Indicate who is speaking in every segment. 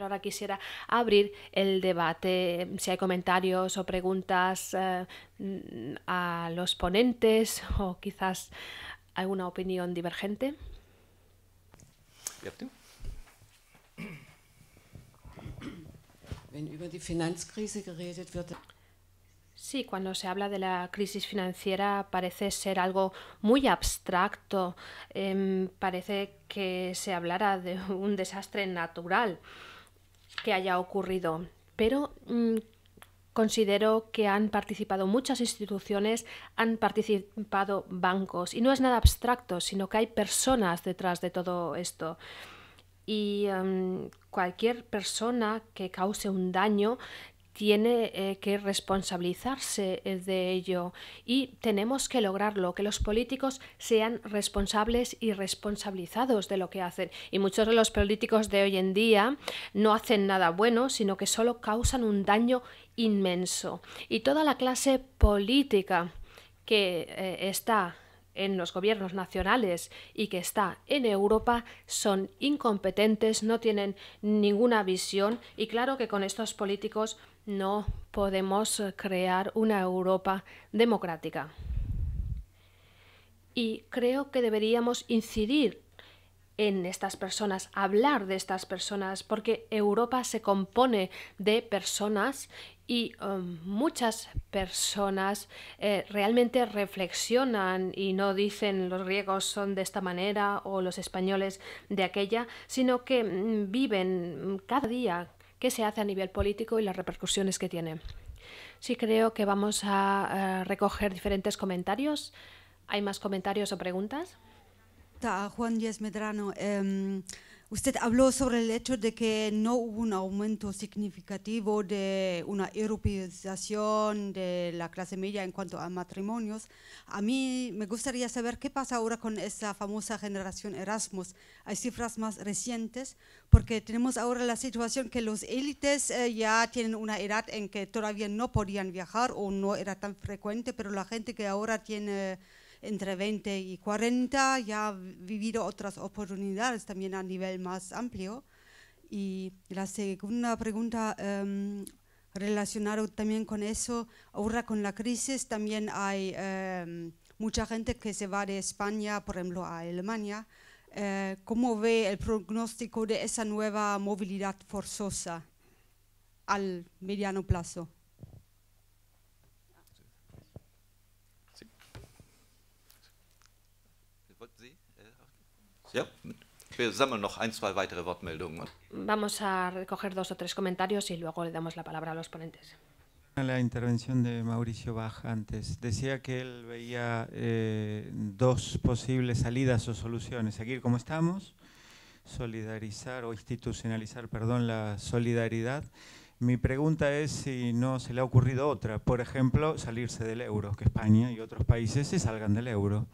Speaker 1: Pero ahora quisiera abrir el debate, si hay comentarios o preguntas a los ponentes o quizás alguna opinión divergente.
Speaker 2: Wenn über die Finanzkrise geredet wird.
Speaker 1: Sí, cuando se habla de la crisis financiera parece ser algo muy abstracto. Parece que se hablara de un desastre natural que haya ocurrido. Pero considero que han participado muchas instituciones, han participado bancos, y no es nada abstracto, sino que hay personas detrás de todo esto. Y cualquier persona que cause un daño tiene que responsabilizarse de ello, y tenemos que lograrlo, que los políticos sean responsables y responsabilizados de lo que hacen. Y muchos de los políticos de hoy en día no hacen nada bueno, sino que solo causan un daño inmenso. Y toda la clase política que está en los gobiernos nacionales y que está en Europa son incompetentes, no tienen ninguna visión, y claro que con estos políticos no podemos crear una Europa democrática. Y creo que deberíamos incidir en estas personas, hablar de estas personas, porque Europa se compone de personas y muchas personas realmente reflexionan y no dicen los griegos son de esta manera o los españoles de aquella, sino que viven cada día qué se hace a nivel político y las repercusiones que tiene. Sí, creo que vamos a recoger diferentes comentarios. ¿Hay más comentarios o preguntas?
Speaker 3: A Juan Díaz Medrano, usted habló sobre el hecho de que no hubo un aumento significativo de una europeización de la clase media en cuanto a matrimonios. A mí me gustaría saber qué pasa ahora con esa famosa generación Erasmus. Hay cifras más recientes, porque tenemos ahora la situación que los élites ya tienen una edad en que todavía no podían viajar o no era tan frecuente, pero la gente que ahora tiene entre 20 y 40 ya ha vivido otras oportunidades también a nivel más amplio. Y la segunda pregunta relacionada también con eso, ahora con la crisis también hay mucha gente que se va de España, por ejemplo, a Alemania. ¿Cómo ve el pronóstico de esa nueva movilidad forzosa al mediano plazo?
Speaker 4: Ja, wir sammeln noch ein, zwei weitere Wortmeldungen.
Speaker 1: Vamos a recoger 2 o 3 comentarios y luego le damos la palabra a los ponentes.
Speaker 5: La intervención de Mauricio Bach antes decía que él veía 2 posibles salidas o soluciones: seguir como estamos, solidarizar o institucionalizar, perdón, la solidaridad. Mi pregunta es si no se le ha ocurrido otra, por ejemplo, salirse del euro, que España y otros países se salgan del euro.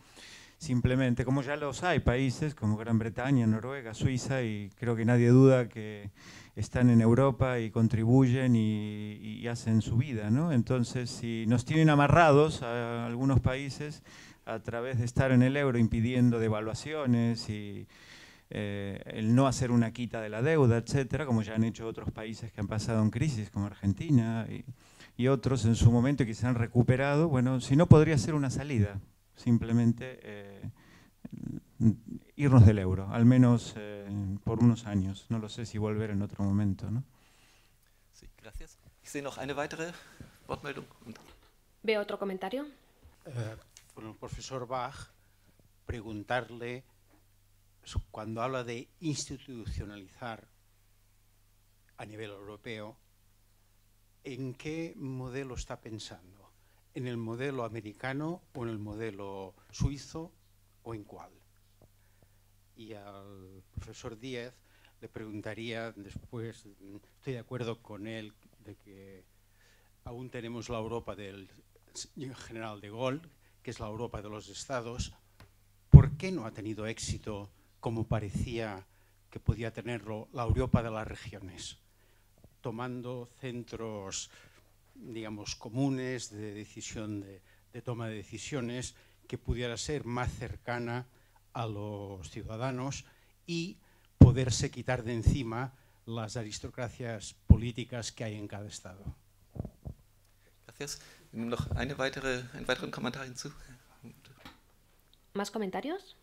Speaker 5: Simplemente, como ya los hay países como Gran Bretaña, Noruega, Suiza, y creo que nadie duda que están en Europa y contribuyen y hacen su vida, ¿no? Entonces, si nos tienen amarrados a algunos países a través de estar en el euro, impidiendo devaluaciones y el no hacer una quita de la deuda, etcétera, como ya han hecho otros países que han pasado en crisis, como Argentina y otros en su momento y que se han recuperado, bueno, si no podría ser una salida. Simplemente irnos del euro, al menos por unos años. No lo sé si volver en otro momento, ¿no?
Speaker 4: Sí, gracias. Ich sehe noch eine weitere Wortmeldung.
Speaker 1: ¿Veo otro comentario?
Speaker 6: Bueno, el profesor Bach, preguntarle, cuando habla de institucionalizar a nivel europeo, ¿en qué modelo está pensando? ¿En el modelo americano o en el modelo suizo o en cuál? Y al profesor Díaz le preguntaría después, estoy de acuerdo con él de que aún tenemos la Europa del general de Gaulle, que es la Europa de los estados. ¿Por qué no ha tenido éxito como parecía que podía tenerlo la Europa de las regiones? Tomando centros, digamos, comunes de decisión, de toma de decisiones, que pudiera ser más cercana a los ciudadanos y poderse quitar de encima las aristocracias políticas que hay en cada Estado.
Speaker 4: Gracias. Noch einen weiteren Kommentar hinzu.
Speaker 1: ¿Más comentarios?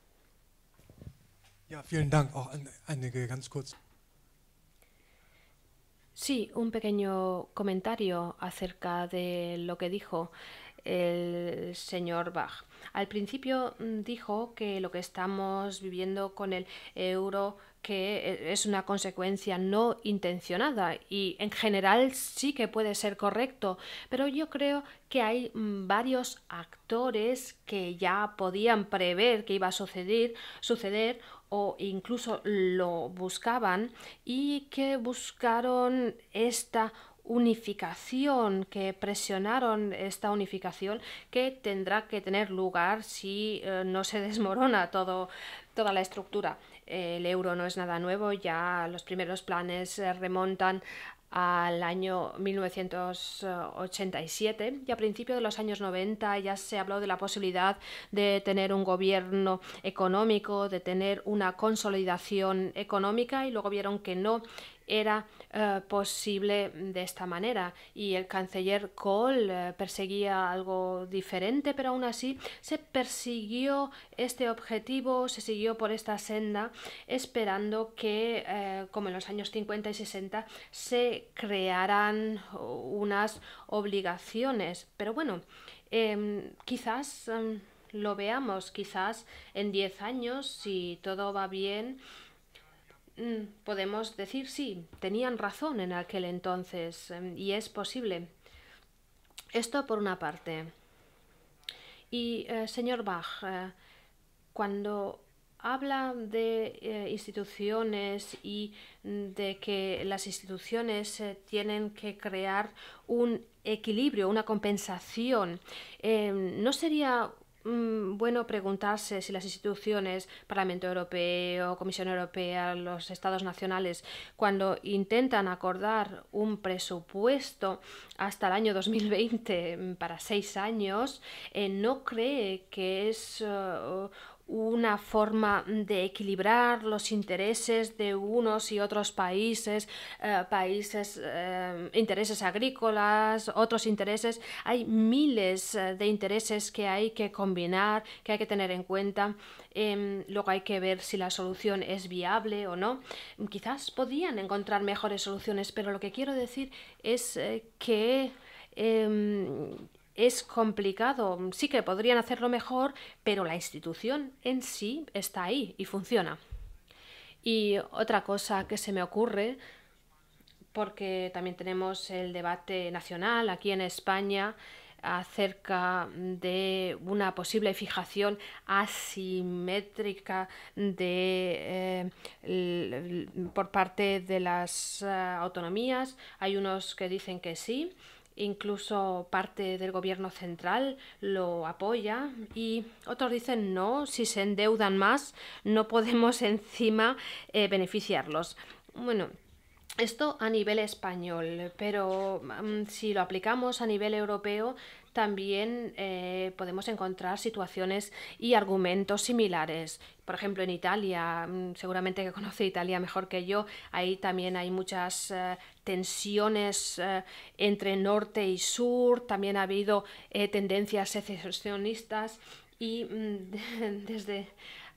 Speaker 7: Ja, vielen Dank. Auch einige ganz kurz.
Speaker 1: Sí, un pequeño comentario acerca de lo que dijo el señor Bach. Al principio dijo que lo que estamos viviendo con el euro que es una consecuencia no intencionada y en general sí que puede ser correcto, pero yo creo que hay varios actores que ya podían prever que iba a suceder o incluso lo buscaban y que buscaron esta unificación, que presionaron esta unificación que tendrá que tener lugar si no se desmorona toda la estructura. El euro no es nada nuevo, ya los primeros planes remontan al año 1987 y a principios de los años 90 ya se habló de la posibilidad de tener un gobierno económico, de tener una consolidación económica y luego vieron que no era posible de esta manera y el canciller Kohl perseguía algo diferente, pero aún así se persiguió este objetivo, se siguió por esta senda esperando que como en los años 50 y 60 se crearan unas obligaciones, pero bueno, quizás lo veamos, quizás en 10 años, si todo va bien, podemos decir sí, tenían razón en aquel entonces y es posible. Esto por una parte. Y señor Bach, cuando habla de instituciones y de que las instituciones tienen que crear un equilibrio, una compensación, ¿no sería bueno preguntarse si las instituciones, Parlamento Europeo, Comisión Europea, los Estados nacionales, cuando intentan acordar un presupuesto hasta el año 2020 para 6 años, no cree que es una forma de equilibrar los intereses de unos y otros países, intereses agrícolas, otros intereses? Hay miles de intereses que hay que combinar, que hay que tener en cuenta. Luego hay que ver si la solución es viable o no. Quizás podían encontrar mejores soluciones, pero lo que quiero decir es que es complicado. Sí que podrían hacerlo mejor, pero la institución en sí está ahí y funciona. Y otra cosa que se me ocurre, porque también tenemos el debate nacional aquí en España acerca de una posible fijación asimétrica por parte de las autonomías. Hay unos que dicen que sí. Incluso parte del gobierno central lo apoya y otros dicen no, si se endeudan más no podemos encima beneficiarlos. Bueno, esto a nivel español, pero si lo aplicamos a nivel europeo también podemos encontrar situaciones y argumentos similares. Por ejemplo, en Italia, seguramente que conoce Italia mejor que yo, ahí también hay muchas tensiones entre norte y sur, también ha habido tendencias secesionistas y desde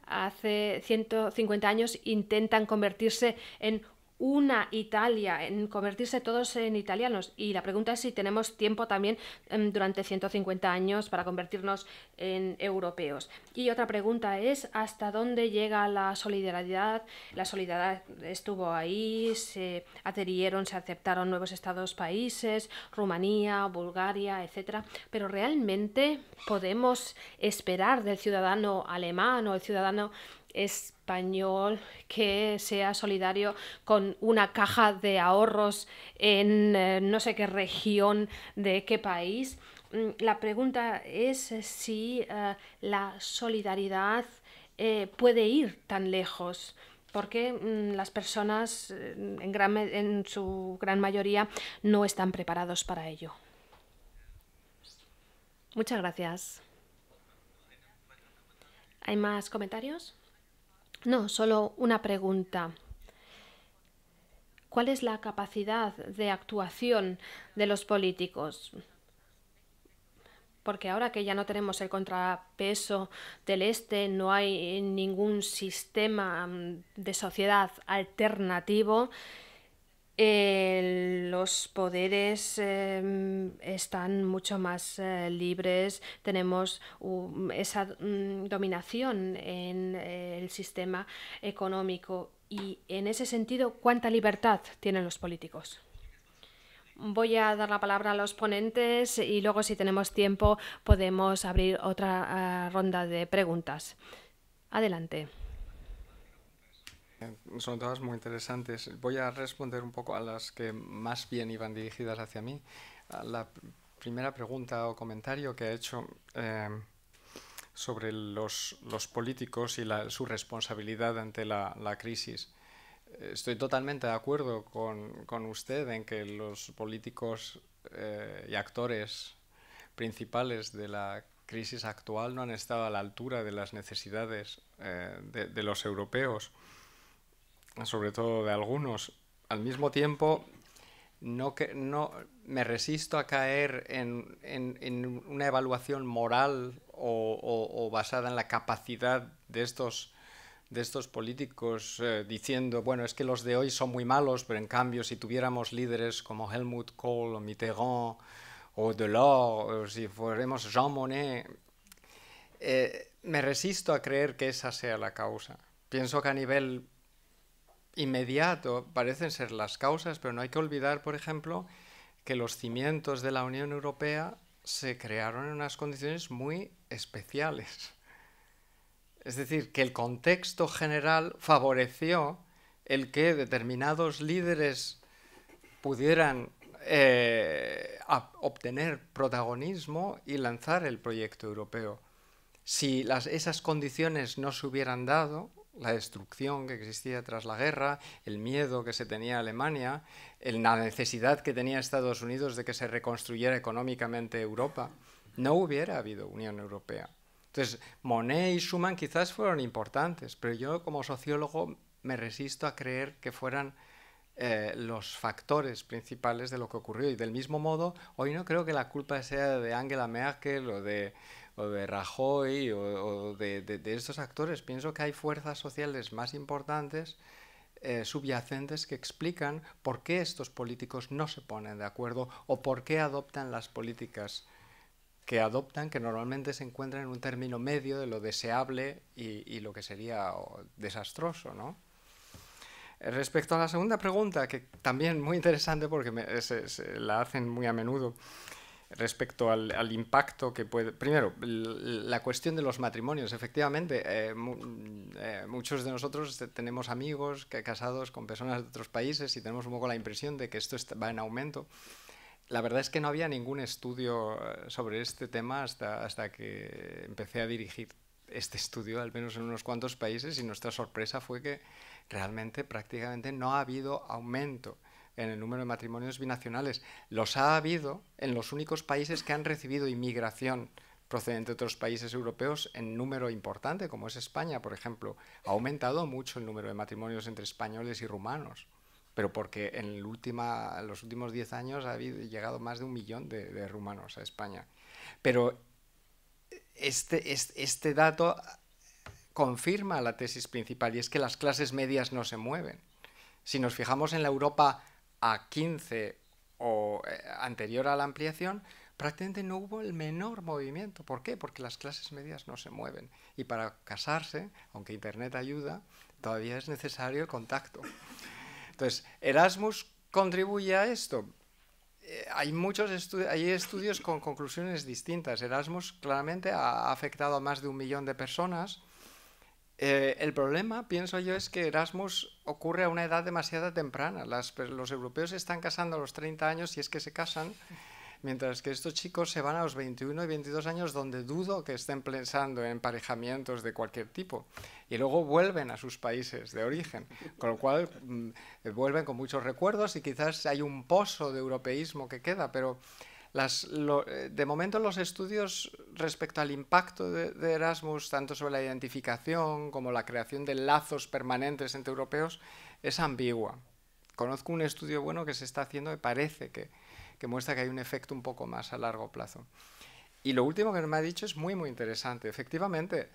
Speaker 1: hace 150 años intentan convertirse en una Italia, en convertirse todos en italianos. Y la pregunta es si tenemos tiempo también durante 150 años para convertirnos en europeos. Y otra pregunta es ¿hasta dónde llega la solidaridad? La solidaridad estuvo ahí, se adherieron, se aceptaron nuevos estados países, Rumanía, Bulgaria, etcétera. Pero realmente podemos esperar del ciudadano alemán o el ciudadano español que sea solidario con una caja de ahorros en no sé qué región de qué país. La pregunta es si la solidaridad puede ir tan lejos, porque las personas en su gran mayoría no están preparados para ello. Muchas gracias. ¿Hay más comentarios? No, solo una pregunta. ¿Cuál es la capacidad de actuación de los políticos? Porque ahora que ya no tenemos el contrapeso del Este, no hay ningún sistema de sociedad alternativo, los poderes están mucho más libres, tenemos esa dominación en el sistema económico y en ese sentido, ¿cuánta libertad tienen los políticos? Voy a dar la palabra a los ponentes y luego, si tenemos tiempo, podemos abrir otra ronda de preguntas. Adelante.
Speaker 8: Son todas muy interesantes. Voy a responder un poco a las que más bien iban dirigidas hacia mí. La primera pregunta o comentario que ha hecho sobre los políticos y su responsabilidad ante la crisis. Estoy totalmente de acuerdo con usted en que los políticos y actores principales de la crisis actual no han estado a la altura de las necesidades de los europeos, sobre todo de algunos. Al mismo tiempo, no me resisto a caer en una evaluación moral o basada en la capacidad de estos políticos diciendo, bueno, es que los de hoy son muy malos, pero en cambio si tuviéramos líderes como Helmut Kohl o Mitterrand o Delors, o si fuéramos Jean Monnet, me resisto a creer que esa sea la causa. Pienso que a nivel inmediato parecen ser las causas, pero no hay que olvidar, por ejemplo, que los cimientos de la Unión Europea se crearon en unas condiciones muy especiales. Es decir, que el contexto general favoreció el que determinados líderes pudieran obtener protagonismo y lanzar el proyecto europeo. Si esas condiciones no se hubieran dado, la destrucción que existía tras la guerra, el miedo que se tenía Alemania, la necesidad que tenía Estados Unidos de que se reconstruyera económicamente Europa, no hubiera habido Unión Europea. Entonces, Monnet y Schuman quizás fueron importantes, pero yo como sociólogo me resisto a creer que fueran los factores principales de lo que ocurrió. Y del mismo modo, hoy no creo que la culpa sea de Angela Merkel o de Rajoy o de estos actores. Pienso que hay fuerzas sociales más importantes, subyacentes, que explican por qué estos políticos no se ponen de acuerdo o por qué adoptan las políticas que adoptan, que normalmente se encuentran en un término medio de lo deseable y lo que sería desastroso, ¿no? Respecto a la segunda pregunta, que también muy interesante porque se la hacen muy a menudo, respecto al impacto que puede... Primero, la cuestión de los matrimonios. Efectivamente, muchos de nosotros tenemos amigos casados con personas de otros países y tenemos un poco la impresión de que esto va en aumento. La verdad es que no había ningún estudio sobre este tema hasta que empecé a dirigir este estudio, al menos en unos cuantos países, y nuestra sorpresa fue que realmente prácticamente no ha habido aumento en el número de matrimonios binacionales. Los ha habido en los únicos países que han recibido inmigración procedente de otros países europeos en número importante, como es España, por ejemplo. Ha aumentado mucho el número de matrimonios entre españoles y rumanos, pero porque en los últimos 10 años ha llegado más de 1 millón de rumanos a España. Pero este dato confirma la tesis principal, y es que las clases medias no se mueven. Si nos fijamos en la Europa A15 o anterior a la ampliación, prácticamente no hubo el menor movimiento. ¿Por qué? Porque las clases medias no se mueven. Y para casarse, aunque Internet ayuda, todavía es necesario el contacto. Entonces, ¿Erasmus contribuye a esto? Hay estudios con conclusiones distintas. Erasmus claramente ha afectado a más de 1 millón de personas. El problema, pienso yo, es que Erasmus ocurre a una edad demasiado temprana. Los europeos se están casando a los 30 años, si es que se casan, mientras que estos chicos se van a los 21 y 22 años, donde dudo que estén pensando en emparejamientos de cualquier tipo. Y luego vuelven a sus países de origen, con lo cual vuelven con muchos recuerdos y quizás hay un pozo de europeísmo que queda, pero de momento los estudios respecto al impacto de Erasmus, tanto sobre la identificación como la creación de lazos permanentes entre europeos, es ambigua. conozco un estudio bueno que se está haciendo que parece que muestra que hay un efecto un poco más a largo plazo. Y lo último que me ha dicho es muy, muy interesante. Efectivamente,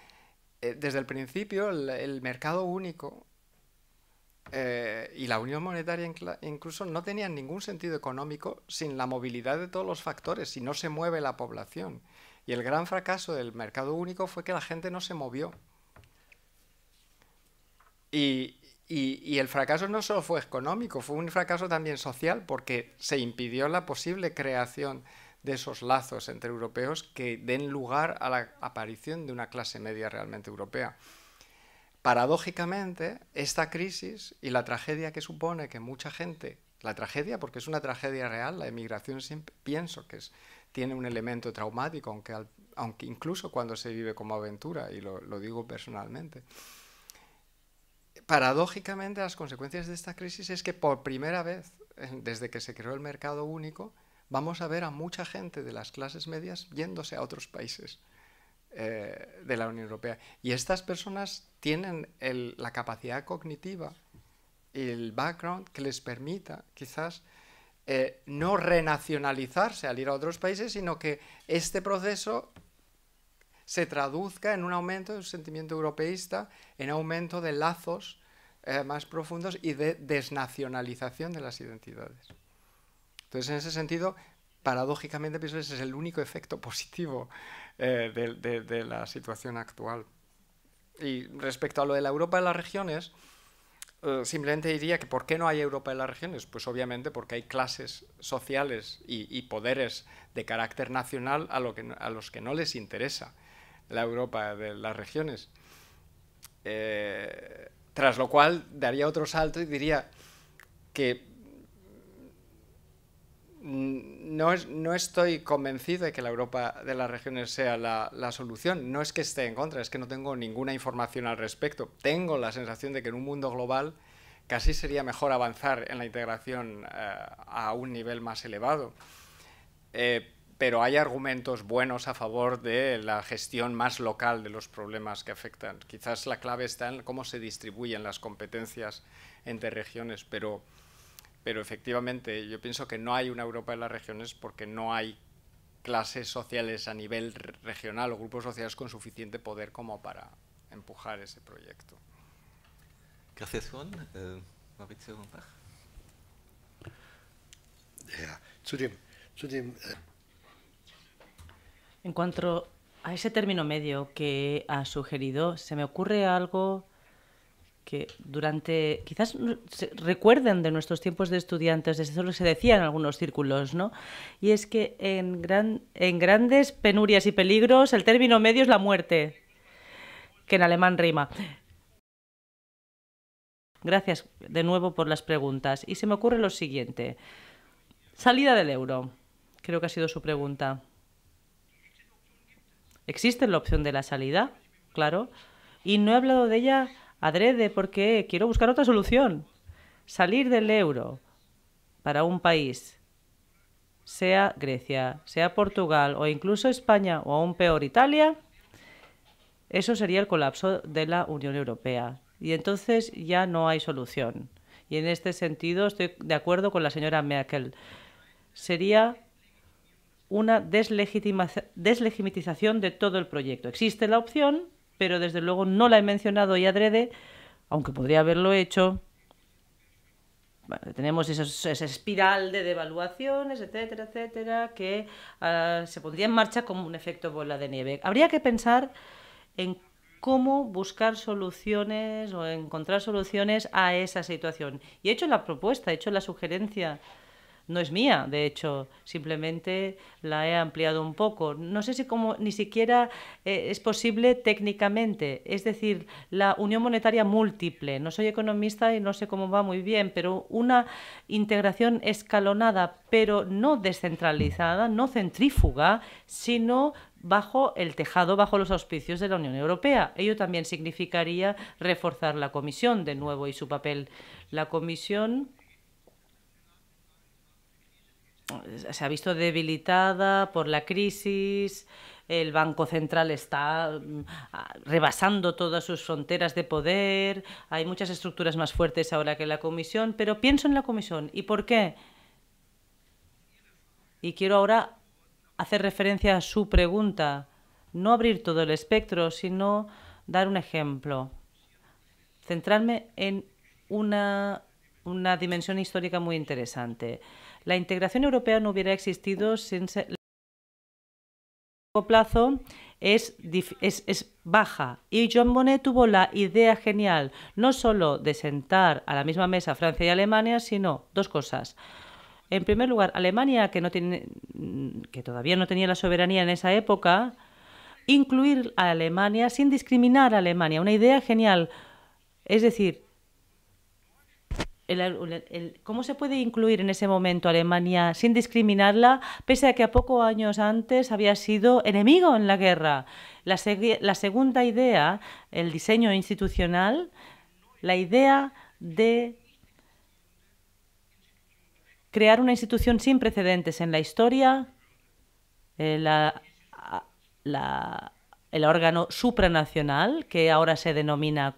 Speaker 8: desde el principio el mercado único y la unión monetaria incluso no tenían ningún sentido económico sin la movilidad de todos los factores, si no se mueve la población. Y el gran fracaso del mercado único fue que la gente no se movió. Y el fracaso no solo fue económico, fue un fracaso también social, porque se impidió la posible creación de esos lazos entre europeos que den lugar a la aparición de una clase media realmente europea. Paradójicamente, esta crisis y la tragedia que supone que mucha gente, la tragedia porque es una tragedia real, la emigración siempre pienso que tiene un elemento traumático, aunque incluso cuando se vive como aventura, y lo digo personalmente. Paradójicamente, las consecuencias de esta crisis es que por primera vez, desde que se creó el mercado único, vamos a ver a mucha gente de las clases medias yéndose a otros países de la Unión Europea. Y estas personas tienen la capacidad cognitiva y el background que les permita, quizás, no renacionalizarse al ir a otros países, sino que este proceso se traduzca en un aumento del sentimiento europeísta, en aumento de lazos más profundos y de desnacionalización de las identidades. Entonces, en ese sentido, paradójicamente, pienso que ese es el único efecto positivo de la situación actual. Y respecto a lo de la Europa de las regiones, simplemente diría que ¿por qué no hay Europa de las regiones? Pues obviamente porque hay clases sociales y poderes de carácter nacional a los que no les interesa la Europa de las regiones. Tras lo cual daría otro salto y diría que no estoy convencido de que la Europa de las regiones sea la solución. No es que esté en contra, es que no tengo ninguna información al respecto. Tengo la sensación de que en un mundo global casi sería mejor avanzar en la integración a un nivel más elevado. Pero hay argumentos buenos a favor de la gestión más local de los problemas que afectan. Quizás la clave está en cómo se distribuyen las competencias entre regiones, pero efectivamente yo pienso que no hay una Europa de las regiones porque no hay clases sociales a nivel regional o grupos sociales con suficiente poder como para empujar ese proyecto.
Speaker 4: Gracias, Juan. Mauricio Bach.
Speaker 9: En cuanto a ese término medio que ha sugerido, se me ocurre algo que quizás recuerden de nuestros tiempos de estudiantes, desde eso se decía en algunos círculos, ¿no? Y es que en grandes penurias y peligros el término medio es la muerte, que en alemán rima. Gracias de nuevo por las preguntas. Y se me ocurre lo siguiente. Salida del euro, creo que ha sido su pregunta. ¿Existe la opción de la salida? Claro. Y no he hablado de ella adrede porque quiero buscar otra solución. Salir del euro para un país, sea Grecia, sea Portugal o incluso España o aún peor Italia, eso sería el colapso de la Unión Europea. Y entonces ya no hay solución. Y en este sentido estoy de acuerdo con la señora Merkel. Sería una deslegitimización de todo el proyecto. Existe la opción, pero desde luego no la he mencionado y adrede, aunque podría haberlo hecho. Bueno, tenemos esa espiral de devaluaciones, etcétera, etcétera, que se pondría en marcha como un efecto bola de nieve. Habría que pensar en cómo buscar soluciones o encontrar soluciones a esa situación. Y he hecho la propuesta, he hecho la sugerencia. No es mía, de hecho, simplemente la he ampliado un poco. No sé si ni siquiera es posible técnicamente, es decir, la unión monetaria múltiple. No soy economista y no sé cómo va muy bien, pero una integración escalonada, pero no descentralizada, no centrífuga, sino bajo el tejado, bajo los auspicios de la Unión Europea. Ello también significaría reforzar la Comisión de nuevo y su papel. La Comisión se ha visto debilitada por la crisis. El Banco Central está rebasando todas sus fronteras de poder. Hay muchas estructuras más fuertes ahora que la Comisión, pero pienso en la Comisión. ¿Y por qué? Y quiero ahora hacer referencia a su pregunta. No abrir todo el espectro, sino dar un ejemplo. Centrarme en una dimensión histórica muy interesante. La integración europea no hubiera existido sin largo plazo es baja. Y Jean Monnet tuvo la idea genial, no solo de sentar a la misma mesa Francia y Alemania, sino dos cosas. En primer lugar, Alemania, que todavía no tenía la soberanía en esa época, incluir a Alemania sin discriminar a Alemania. Una idea genial. Es decir, ¿cómo se puede incluir en ese momento a Alemania sin discriminarla, pese a que a pocos años antes había sido enemigo en la guerra? La segunda idea, el diseño institucional, la idea de crear una institución sin precedentes en la historia, el órgano supranacional, que ahora se denomina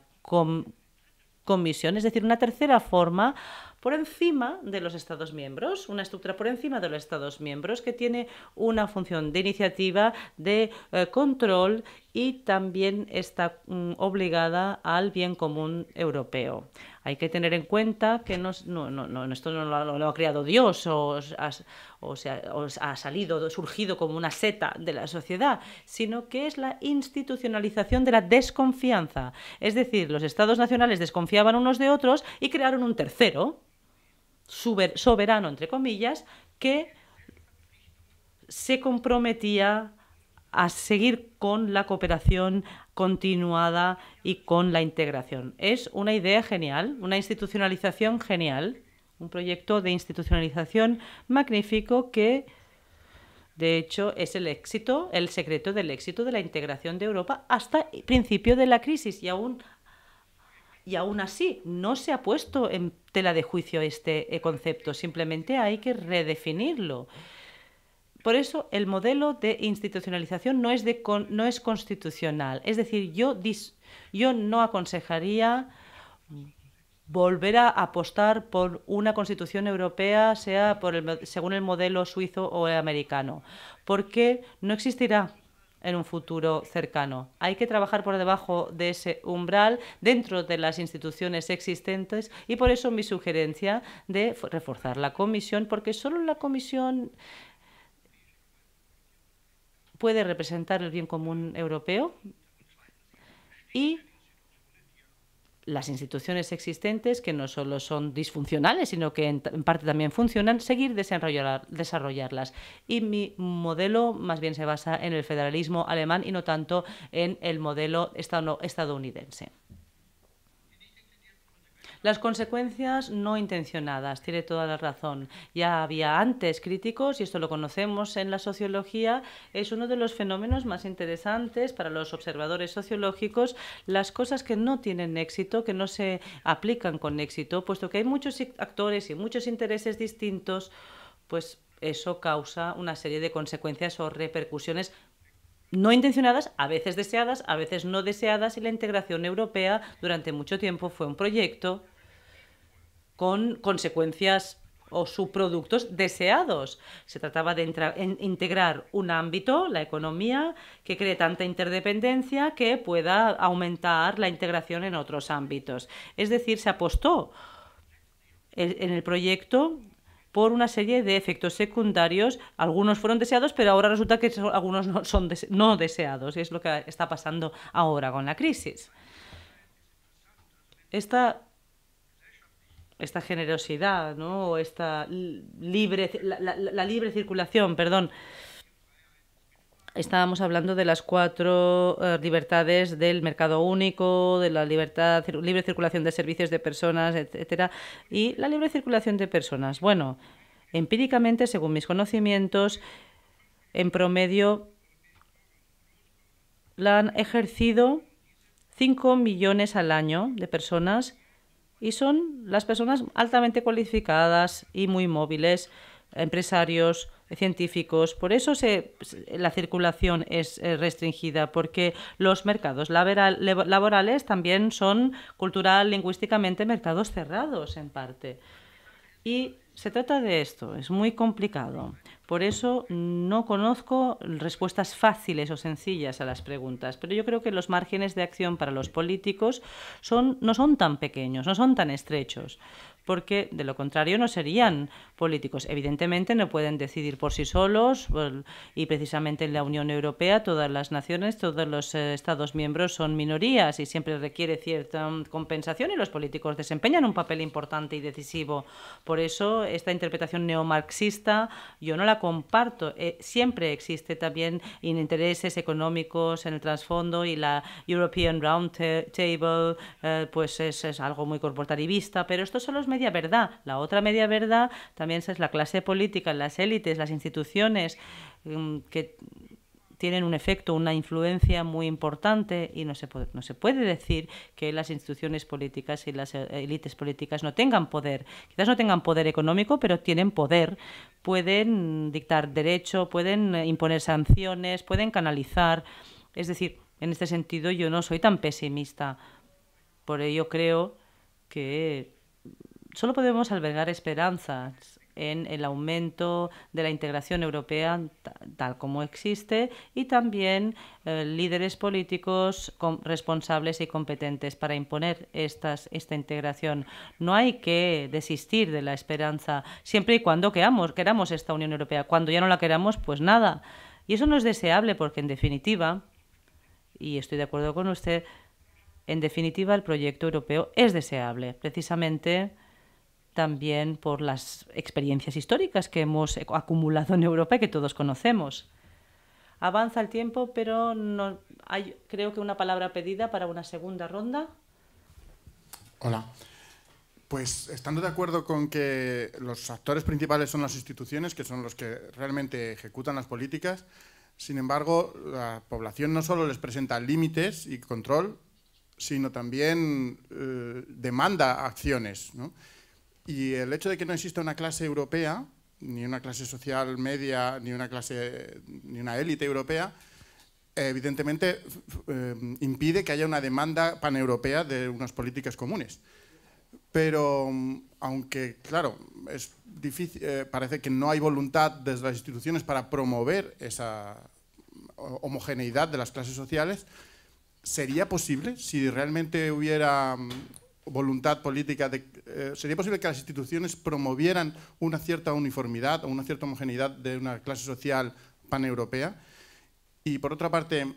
Speaker 9: Comisión, es decir, una tercera forma por encima de los Estados miembros, una estructura por encima de los Estados miembros que tiene una función de iniciativa, de control y también está obligada al bien común europeo. Hay que tener en cuenta que esto no lo ha creado Dios o ha surgido como una seta de la sociedad, sino que es la institucionalización de la desconfianza. Es decir, los Estados nacionales desconfiaban unos de otros y crearon un tercero, soberano, entre comillas, que se comprometía a seguir con la cooperación continuada y con la integración. Es una idea genial, una institucionalización genial, un proyecto de institucionalización magnífico que, de hecho, es el secreto del éxito de la integración de Europa hasta el principio de la crisis. Y aún así, no se ha puesto en tela de juicio este concepto, simplemente hay que redefinirlo. Por eso, el modelo de institucionalización no es constitucional. Es decir, yo no aconsejaría volver a apostar por una constitución europea, sea según el modelo suizo o el americano, porque no existirá en un futuro cercano. Hay que trabajar por debajo de ese umbral dentro de las instituciones existentes y por eso mi sugerencia de reforzar la Comisión, porque solo la Comisión puede representar el bien común europeo y las instituciones existentes, que no solo son disfuncionales, sino que en parte también funcionan, seguir desarrollarlas. Y mi modelo más bien se basa en el federalismo alemán y no tanto en el modelo estadounidense. Las consecuencias no intencionadas, tiene toda la razón. Ya había antes críticos, y esto lo conocemos en la sociología, es uno de los fenómenos más interesantes para los observadores sociológicos, las cosas que no tienen éxito, que no se aplican con éxito, puesto que hay muchos actores y muchos intereses distintos, pues eso causa una serie de consecuencias o repercusiones no intencionadas, a veces deseadas, a veces no deseadas, y la integración europea durante mucho tiempo fue un proyecto con consecuencias o subproductos deseados. Se trataba de integrar un ámbito, la economía, que cree tanta interdependencia que pueda aumentar la integración en otros ámbitos. Es decir, se apostó en el proyecto por una serie de efectos secundarios. Algunos fueron deseados, pero ahora resulta que algunos no son no deseados. Y es lo que está pasando ahora con la crisis. Esta generosidad, ¿no? O esta la libre circulación, perdón. Estábamos hablando de las 4 libertades del mercado único, de la libre circulación de servicios, de personas, etcétera, y la libre circulación de personas. Bueno, empíricamente, según mis conocimientos, en promedio la han ejercido 5 millones al año de personas, y son las personas altamente cualificadas y muy móviles, empresarios, científicos. Por eso la circulación es restringida, porque los mercados laborales también son cultural, lingüísticamente, mercados cerrados en parte. Y se trata de esto, es muy complicado. Por eso no conozco respuestas fáciles o sencillas a las preguntas, pero yo creo que los márgenes de acción para los políticos no son tan pequeños, no son tan estrechos, porque de lo contrario no serían políticos. Evidentemente no pueden decidir por sí solos, y precisamente en la Unión Europea todas las naciones, todos los Estados miembros son minorías y siempre requiere cierta compensación, y los políticos desempeñan un papel importante y decisivo. Por eso esta interpretación neomarxista yo no la comparto. Siempre existe también intereses económicos en el trasfondo, y la European Round Table pues es algo muy corporativista, pero esto solo es media verdad. La otra media verdad también es la clase política, las élites, las instituciones que tienen un efecto, una influencia muy importante, y no se puede decir que las instituciones políticas y las élites políticas no tengan poder. Quizás no tengan poder económico, pero tienen poder. Pueden dictar derecho, pueden imponer sanciones, pueden canalizar. Es decir, en este sentido yo no soy tan pesimista. Por ello creo que solo podemos albergar esperanzas en el aumento de la integración europea tal como existe, y también líderes políticos responsables y competentes para imponer esta integración. No hay que desistir de la esperanza siempre y cuando queramos esta Unión Europea. Cuando ya no la queramos, pues nada. Y eso no es deseable, porque en definitiva, y estoy de acuerdo con usted, en definitiva el proyecto europeo es deseable, precisamente también por las experiencias históricas que hemos acumulado en Europa y que todos conocemos. Avanza el tiempo, pero no hay, creo que una palabra pedida para una segunda ronda.
Speaker 10: Hola. Pues estando de acuerdo con que los actores principales son las instituciones, que son los que realmente ejecutan las políticas, sin embargo, la población no solo les presenta límites y control, sino también demanda acciones, ¿no? Y el hecho de que no exista una clase europea, ni una clase social media, ni una élite europea, evidentemente impide que haya una demanda paneuropea de unas políticas comunes. Pero, aunque, claro, es difícil, parece que no hay voluntad desde las instituciones para promover esa homogeneidad de las clases sociales, ¿sería posible, si realmente hubiera voluntad política, sería posible que las instituciones promovieran una cierta uniformidad o una cierta homogeneidad de una clase social paneuropea? Y por otra parte,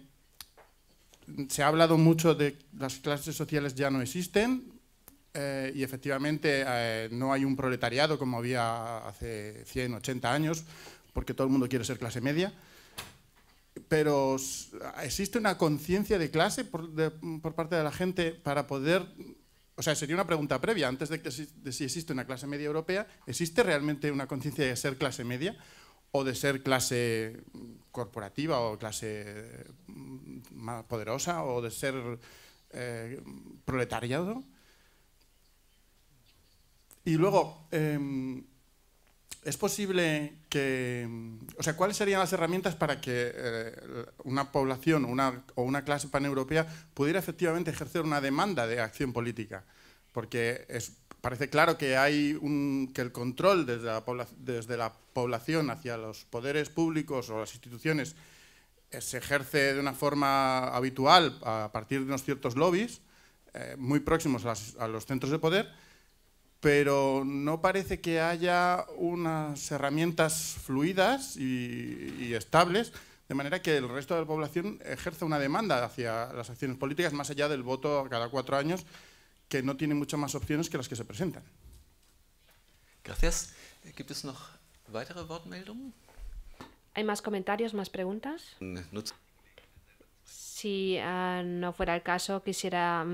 Speaker 10: se ha hablado mucho de que las clases sociales ya no existen, y efectivamente no hay un proletariado como había hace 100, 80 años, porque todo el mundo quiere ser clase media. Pero ¿existe una conciencia de clase por parte de la gente para poder...? O sea, sería una pregunta previa, antes de si existe una clase media europea, ¿existe realmente una conciencia de ser clase media o de ser clase corporativa o clase más poderosa o de ser proletariado? Y luego, ¿es posible que... O sea, ¿cuáles serían las herramientas para que una población o una clase paneuropea pudiera efectivamente ejercer una demanda de acción política? Porque parece claro que que el control desde la población hacia los poderes públicos o las instituciones se ejerce de una forma habitual a partir de unos ciertos lobbies muy próximos a los centros de poder, pero no parece que haya unas herramientas fluidas y estables, de manera que el resto de la población ejerza una demanda hacia las acciones políticas, más allá del voto cada 4 años, que no tiene muchas más opciones que las que se presentan.
Speaker 4: Gracias. ¿Gibt es noch weitere Wortmeldungen?
Speaker 1: ¿Hay más comentarios, más preguntas? Si no fuera el caso, quisiera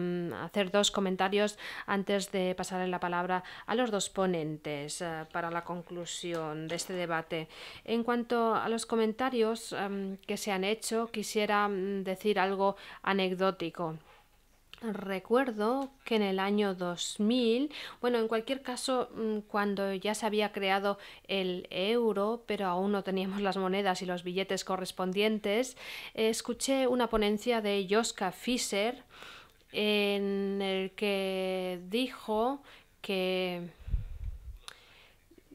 Speaker 1: hacer 2 comentarios antes de pasarle la palabra a los 2 ponentes para la conclusión de este debate. En cuanto a los comentarios que se han hecho, quisiera decir algo anecdótico. Recuerdo que en el año 2000, bueno, en cualquier caso, cuando ya se había creado el euro, pero aún no teníamos las monedas y los billetes correspondientes, escuché una ponencia de Joschka Fischer en el que dijo que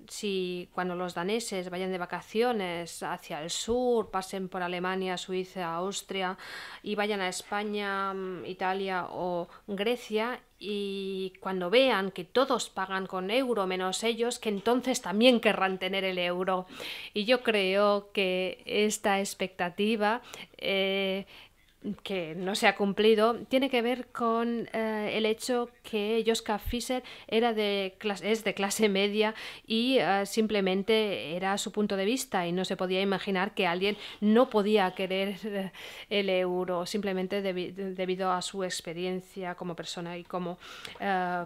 Speaker 1: si cuando los daneses vayan de vacaciones hacia el sur, pasen por Alemania, Suiza, Austria y vayan a España, Italia o Grecia, y cuando vean que todos pagan con euro menos ellos, que entonces también querrán tener el euro. Y yo creo que esta expectativa que no se ha cumplido tiene que ver con el hecho que Joschka Fischer es de clase media y simplemente era su punto de vista y no se podía imaginar que alguien no podía querer el euro simplemente debido a su experiencia como persona y como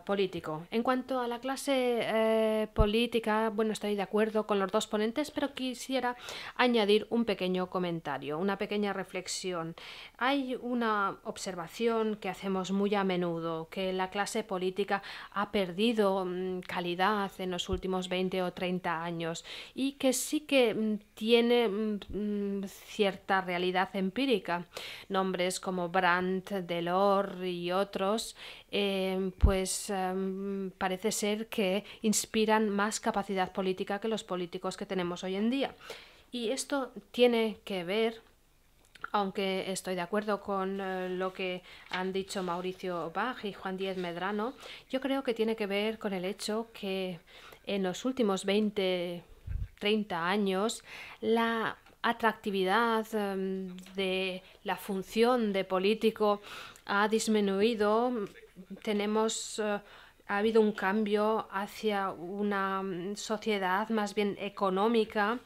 Speaker 1: político. En cuanto a la clase política, bueno, estoy de acuerdo con los dos ponentes, pero quisiera añadir un pequeño comentario, una pequeña reflexión. Hay una observación que hacemos muy a menudo, que la clase política ha perdido calidad en los últimos 20 o 30 años y que sí que tiene cierta realidad empírica. Nombres como Brandt, Delors y otros, parece ser que inspiran más capacidad política que los políticos que tenemos hoy en día. Y esto tiene que ver, aunque estoy de acuerdo con lo que han dicho Mauricio Bach y Juan Díez Medrano, yo creo que tiene que ver con el hecho que en los últimos 20, 30 años la atractividad de la función de político ha disminuido. Ha habido un cambio hacia una sociedad más bien económica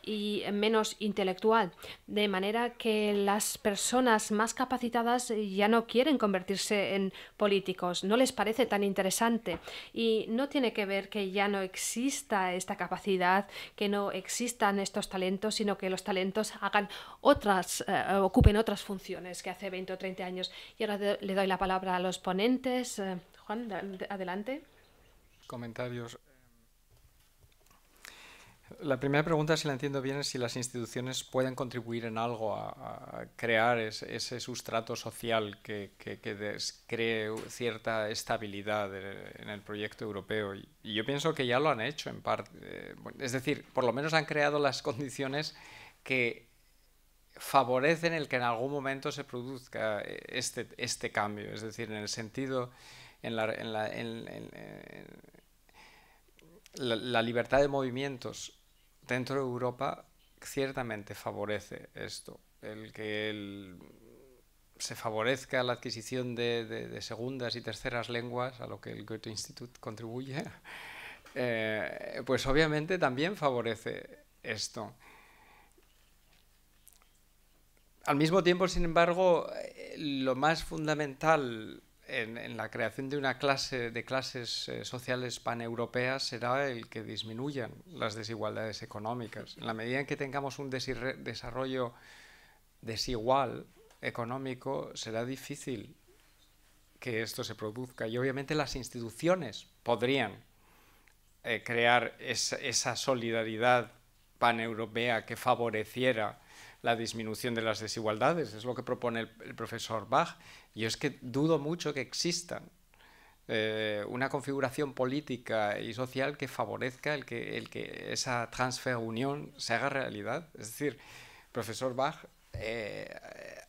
Speaker 1: y menos intelectual, de manera que las personas más capacitadas ya no quieren convertirse en políticos, no les parece tan interesante, y no tiene que ver que ya no exista esta capacidad, que no existan estos talentos, sino que los talentos ocupen otras funciones que hace 20 o 30 años. Y ahora le doy la palabra a los ponentes. Juan, adelante.
Speaker 8: Comentarios. La primera pregunta, si la entiendo bien, es si las instituciones pueden contribuir en algo a crear ese sustrato social que cree cierta estabilidad en el proyecto europeo. Y yo pienso que ya lo han hecho en parte. Es decir, por lo menos han creado las condiciones que favorecen el que en algún momento se produzca este cambio. Es decir, en el sentido, la libertad de movimientos dentro de Europa ciertamente favorece esto, el que se favorezca la adquisición de segundas y terceras lenguas, a lo que el Goethe Institut contribuye, pues obviamente también favorece esto. Al mismo tiempo, sin embargo, lo más fundamental en la creación de una de clases sociales paneuropeas será el que disminuyan las desigualdades económicas. En la medida en que tengamos un desarrollo desigual económico, será difícil que esto se produzca, y obviamente las instituciones podrían crear esa solidaridad paneuropea que favoreciera la disminución de las desigualdades. Es lo que propone el profesor Bach. Yo es que dudo mucho que existan una configuración política y social que favorezca el que esa transferunión se haga realidad. Es decir, el profesor Bach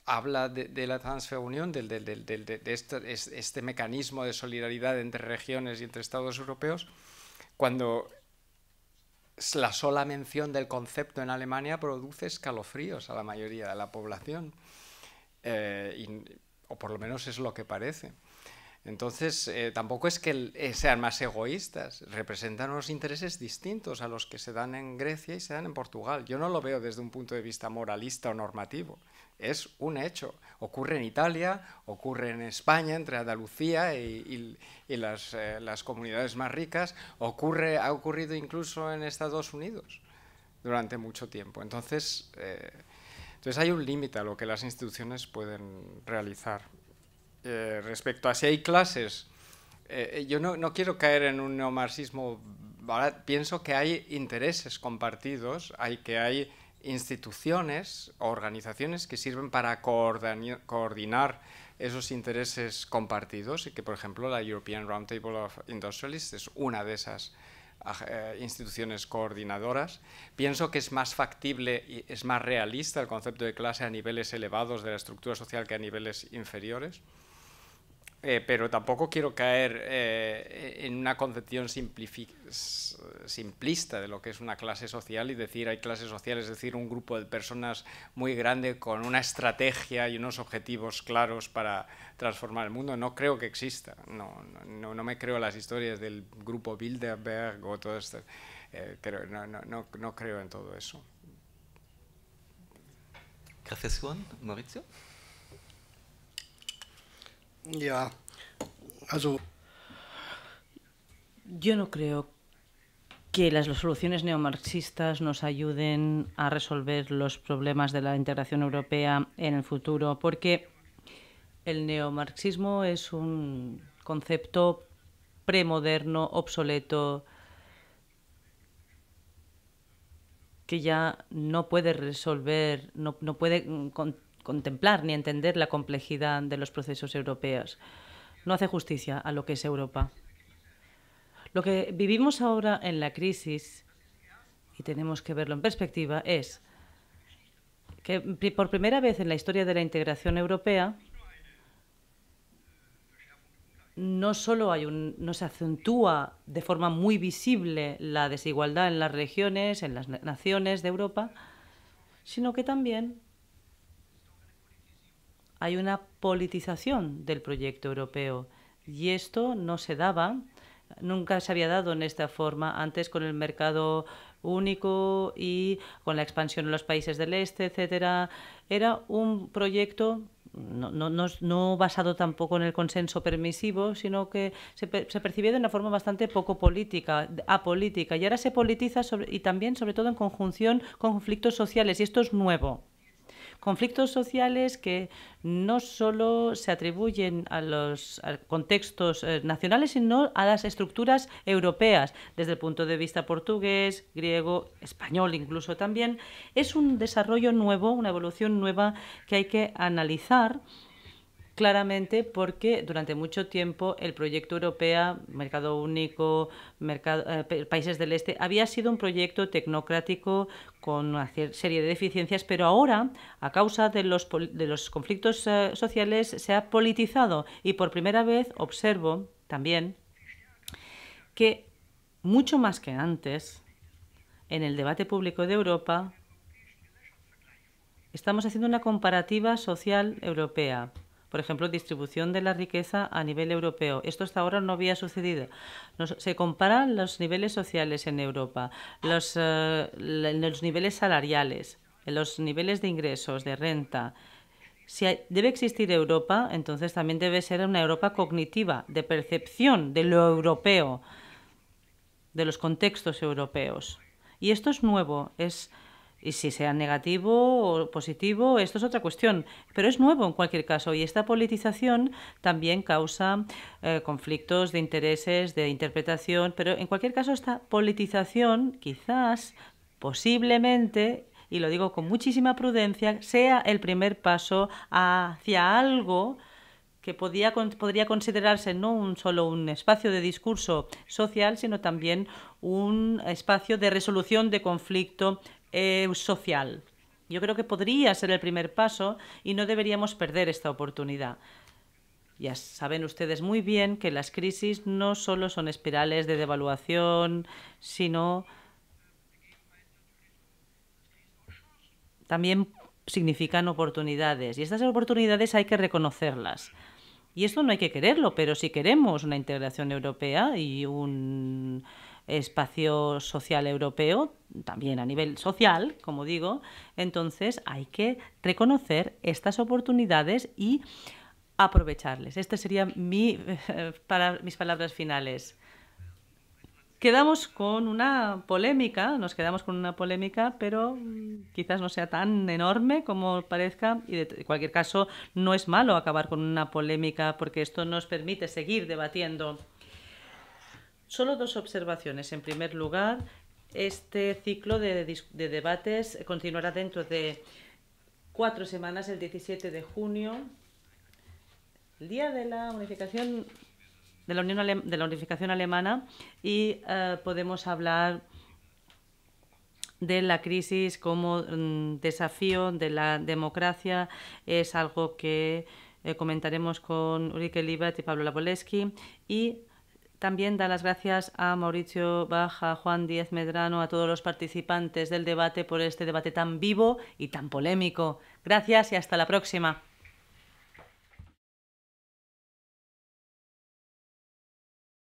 Speaker 8: habla de la transferunión, de este mecanismo de solidaridad entre regiones y entre Estados europeos, cuando la sola mención del concepto en Alemania produce escalofríos a la mayoría de la población, o por lo menos es lo que parece. Entonces, tampoco es que sean más egoístas, representan unos intereses distintos a los que se dan en Grecia y se dan en Portugal. Yo no lo veo desde un punto de vista moralista o normativo, es un hecho. Ocurre en Italia, ocurre en España, entre Andalucía y las comunidades más ricas, ha ocurrido incluso en Estados Unidos durante mucho tiempo. Entonces hay un límite a lo que las instituciones pueden realizar. respecto a si hay clases, yo no quiero caer en un neomarxismo. Pienso que hay intereses compartidos, hay instituciones o organizaciones que sirven para coordinar esos intereses compartidos y que, por ejemplo, la European Roundtable of Industrialists es una de esas instituciones coordinadoras. Pienso que es más factible y es más realista el concepto de clase a niveles elevados de la estructura social que a niveles inferiores. Pero tampoco quiero caer en una concepción simplista de lo que es una clase social y decir hay clase social, es decir, un grupo de personas muy grande con una estrategia y unos objetivos claros para transformar el mundo. No creo que exista. No me creo las historias del grupo Bilderberg o todo esto. No creo en todo eso.
Speaker 4: Gracias, Juan. Maurizio.
Speaker 11: Ja, also
Speaker 9: yo no creo que las soluciones neomarxistas nos ayuden a resolver los problemas de la integración europea en el futuro, porque el neomarxismo es un concepto premoderno, obsoleto, que ya no puede resolver, no puede contemplar ni entender la complejidad de los procesos europeos. No hace justicia a lo que es Europa. Lo que vivimos ahora en la crisis, y tenemos que verlo en perspectiva, es que por primera vez en la historia de la integración europea no solo no se acentúa de forma muy visible la desigualdad en las regiones, en las naciones de Europa, sino que también hay una politización del proyecto europeo, y esto no se daba, nunca se había dado en esta forma antes con el mercado único y con la expansión en los países del este, etcétera. Era un proyecto no basado tampoco en el consenso permisivo, sino que se percibía de una forma bastante poco política, apolítica, y ahora se politiza y también, sobre todo, en conjunción con conflictos sociales, y esto es nuevo. Conflictos sociales que no solo se atribuyen a los contextos nacionales, sino a las estructuras europeas, desde el punto de vista portugués, griego, español incluso también. Es un desarrollo nuevo, una evolución nueva que hay que analizar claramente, porque durante mucho tiempo el proyecto europeo, mercado único, países del este, había sido un proyecto tecnocrático con una serie de deficiencias, pero ahora, a causa de los conflictos sociales, se ha politizado, y por primera vez observo también que, mucho más que antes, en el debate público de Europa, estamos haciendo una comparativa social europea. Por ejemplo, distribución de la riqueza a nivel europeo. Esto hasta ahora no había sucedido. Se comparan los niveles sociales en Europa, los niveles salariales, los niveles de ingresos, de renta. Si debe existir Europa, entonces también debe ser una Europa cognitiva, de percepción de lo europeo, de los contextos europeos. Y esto es nuevo, y si sea negativo o positivo, esto es otra cuestión, pero es nuevo en cualquier caso, y esta politización también causa conflictos de intereses, de interpretación, pero en cualquier caso esta politización quizás, posiblemente, y lo digo con muchísima prudencia, sea el primer paso hacia algo que podría considerarse no solo un espacio de discurso social, sino también un espacio de resolución de conflicto social. Yo creo que podría ser el primer paso y no deberíamos perder esta oportunidad. Ya saben ustedes muy bien que las crisis no solo son espirales de devaluación, sino también significan oportunidades, y estas oportunidades hay que reconocerlas. Y esto no hay que quererlo, pero si queremos una integración europea y un espacio social europeo, también a nivel social, como digo, entonces hay que reconocer estas oportunidades y aprovecharles. Estas serían mis palabras finales. quedamos con una polémica, pero quizás no sea tan enorme como parezca, y de cualquier caso no es malo acabar con una polémica porque esto nos permite seguir debatiendo. Solo 2 observaciones. En primer lugar, este ciclo de debates continuará dentro de 4 semanas, el 17 de junio, el día de la unificación de la unificación alemana, y podemos hablar de la crisis como desafío de la democracia. Es algo que comentaremos con Ulrike Liebert y Pablo Laboleski, y también dar las gracias a Mauricio Bach, a Juan Díez Medrano, a todos los participantes del debate por este debate tan vivo y tan polémico. Gracias y hasta la próxima.